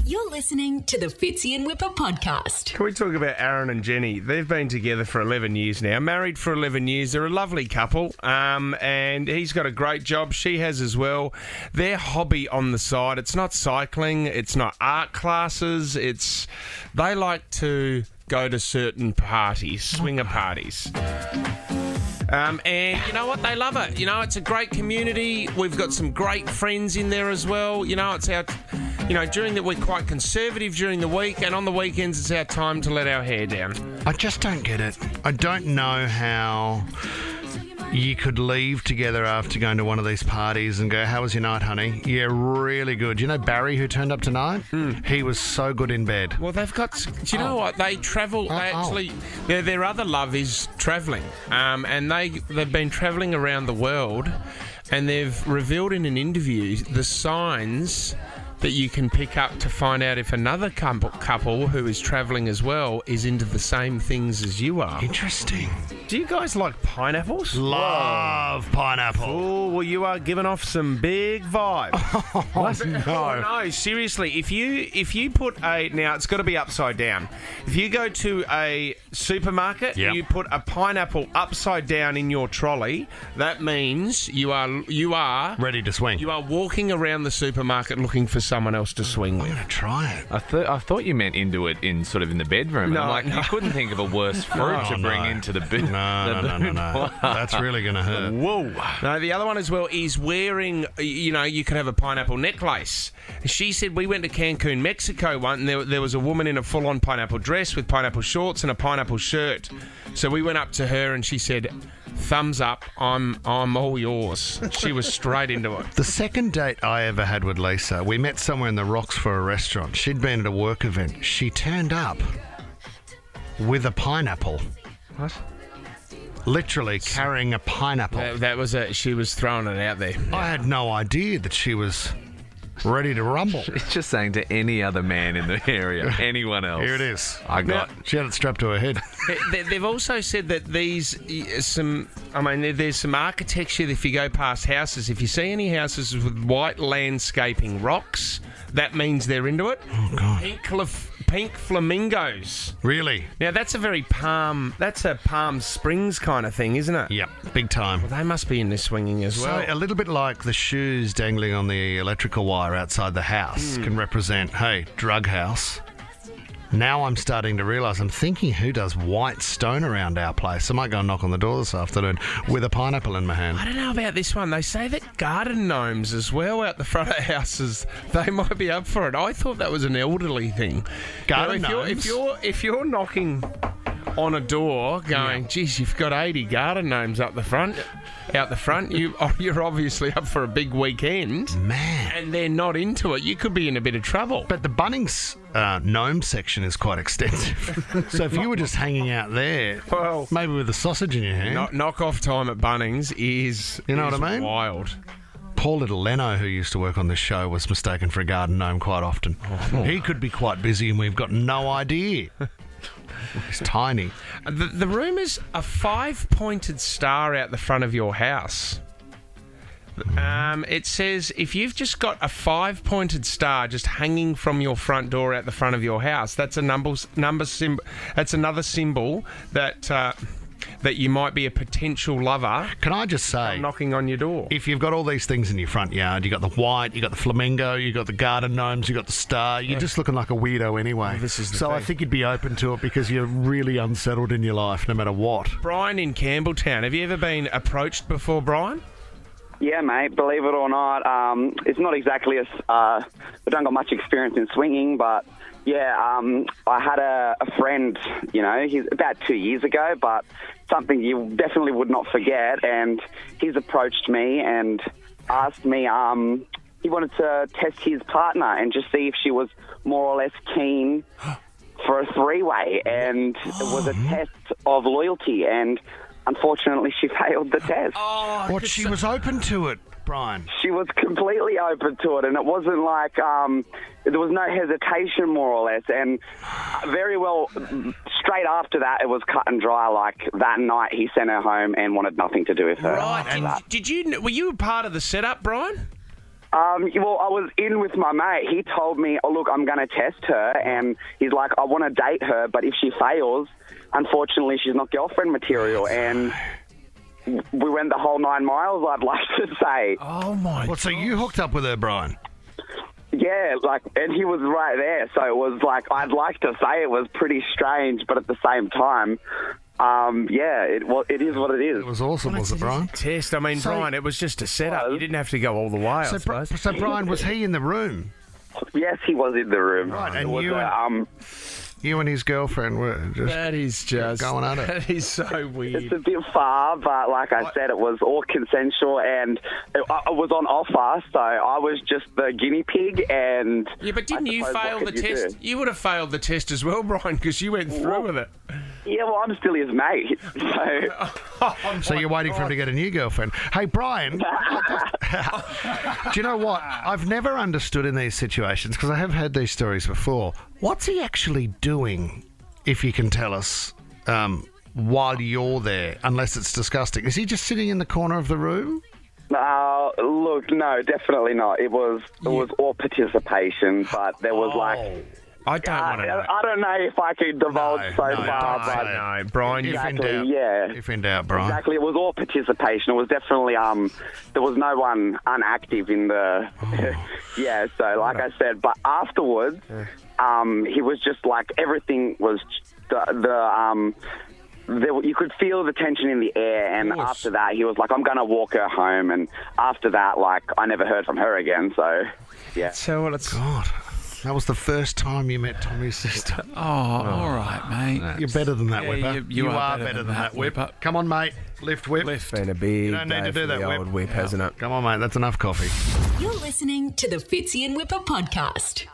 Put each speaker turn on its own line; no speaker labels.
You're listening to the Fitzy and Whipper podcast.
Can we talk about Aaron and Jenny? They've been together for 11 years now, married for 11 years. They're a lovely couple, and he's got a great job. She has as well. Their hobby on the side, it's not cycling, it's not art classes, they like to go to certain parties, swinger parties. And you know what? They love it. You know, it's a great community. We've got some great friends in there as well. You know, it's our... You know, during the week, quite conservative during the week, and on the weekends, it's our time to let our hair down.
I just don't get it. I don't know how you could leave together after going to one of these parties and go, how was your night, honey? Yeah, really good. You know Barry, who turned up tonight? He was so good in bed.
Well, they've got... Do you know what? They travel... Their other love is travelling. And they've been travelling around the world, and they've revealed in an interview the signs that you can pick up to find out if another couple who is travelling as well is into the same things as you are.
Interesting.
Do you guys like pineapples?
Love pineapple.
Oh, well, you are giving off some big vibes.
No.
No, seriously. If you put now it's got to be upside down. If you go to a supermarket,
Yep.
you put a pineapple upside down in your trolley, that means you are
Ready to swing.
You are walking around the supermarket looking for someone else to swing
I'm
with.
going to try it.
I thought you meant into it in sort of in the bedroom.
No,
I'm like,
no.
You couldn't think of a worse fruit to bring into the bed.
No. That's really going to hurt.
Whoa. No, the other one as well is wearing, you know, you could have a pineapple necklace. She said we went to Cancun, Mexico once, and there was a woman in a full-on pineapple dress with pineapple shorts and a pineapple shirt. So we went up to her and she said, thumbs up, I'm all yours. She was straight into it.
The second date I ever had with Lisa, we met somewhere in the Rocks for a restaurant. She'd been at a work event. She turned up with a pineapple.
What?
Literally carrying a pineapple.
That was she was throwing it out there.
I had no idea that she was ready to rumble.
It's just saying to any other man in the area, anyone else.
Here it is. She had it strapped to her head.
They've also said that there's some architecture. If you go past houses, if you see any houses with white landscaping rocks, that means they're into it.
Oh, God.
Pink flamingos.
Really?
Now, that's a Palm Springs kind of thing, isn't it?
Yep, big time.
Well, they must be in this swinging as well.
So a little bit like the shoes dangling on the electrical wire outside the house can represent, hey, drug house. Now I'm starting to realise, I'm thinking, who does white stone around our place? I might go and knock on the door this afternoon with a pineapple in my hand.
I don't know about this one. They say that garden gnomes as well out the front of houses, they might be up for it. I thought that was an elderly thing.
Garden
gnomes?
gnomes?
If you're knocking on a door going, geez, you've got 80 garden gnomes out the front, you're obviously up for a big weekend.
Man.
And they're not into it. You could be in a bit of trouble.
But the Bunnings gnome section is quite extensive. So if you were just hanging out there,
Well,
maybe with a sausage in your hand.
knock-off time at Bunnings is
You know what I mean?
Wild.
Poor little Leno, who used to work on this show, was mistaken for a garden gnome quite often. He could be quite busy and we've got no idea. He's tiny.
The rumour's a 5-pointed star out the front of your house. It says if you've just got a 5-pointed star just hanging from your front door out the front of your house, that's a number symbol. That's another symbol that you might be a potential lover.
Can I just say,
Knocking on your door.
if you've got all these things in your front yard, you got the white, you got the flamingo, you got the garden gnomes, you got the star, you're just looking like a weirdo anyway.
Well, this is the
so I
thing.
think you'd be open to it because you're really unsettled in your life, no matter what.
Brian in Campbelltown. Have you ever been approached before, Brian?
Yeah, mate, believe it or not, it's not exactly I don't got much experience in swinging, but yeah, I had a friend, you know, he's about 2 years ago, but something you definitely would not forget, and he's approached me and asked me, he wanted to test his partner and just see if she was more or less keen for a three-way, and it was a test of loyalty, and unfortunately, she failed the test.
What, she was open to it, Brian?
She was completely open to it, and it wasn't like there was no hesitation, more or less. And very well, straight after that, it was cut and dry. Like that night, he sent her home and wanted nothing to do with her.
Right. Were you a part of the setup, Brian?
Well, I was in with my mate. He told me, oh, look, I'm going to test her. And he's like, I want to date her, but if she fails, unfortunately, she's not girlfriend material. And we went the whole 9 miles, I'd like to say.
Oh, my
Well, so you hooked up with her, Brian?
Yeah, and he was right there. So it was like, I'd like to say it was pretty strange, but at the same time, it is what it is.
It was awesome, was it, Brian?
test. I mean, Brian, it was just a setup. You didn't have to go all the way, I suppose.
So, Brian, was he in the room?
Yes, he was in the room.
Right, and
It was,
you and his girlfriend were just...
That is just...
going at it.
That is so weird.
It's a bit far, but like I said, it was all consensual and it was on offer, so I was just the guinea pig and...
Yeah, but didn't you fail the test? You would have failed the test as well, Brian, because you went through with it.
Yeah, well, I'm still his mate,
So you're waiting for him to get a new girlfriend. Hey, Brian, do you know what? I've never understood in these situations, because I have had these stories before. What's he actually doing, if you can tell us, while you're there, unless it's disgusting? Is he just sitting in the corner of the room?
Look, no, definitely not. It was all participation, but there was
I don't want to know.
I don't know if I could divulge far, but
No, Brian,
If in
exactly,
doubt,
yeah.
If in doubt, Brian.
Exactly, it was all participation. It was definitely there was no one unactive in the yeah. So like I said, but afterwards, he was just like everything was you could feel the tension in the air, and after that, he was like, "I'm going to walk her home," and after that, like I never heard from her again. So yeah.
So what it's...
God. That was the first time you met Tommy's sister.
Oh, all right, mate.
You're better than that,
Yeah,
Whipper.
you are better than that, Whipper.
Come on, mate. Lift, Whip.
Been a big
You don't need
day
to do
for
that,
the
Whip.
old whip, hasn't it?
Come on, mate. That's enough coffee.
You're listening to the Fitzy and Whipper podcast.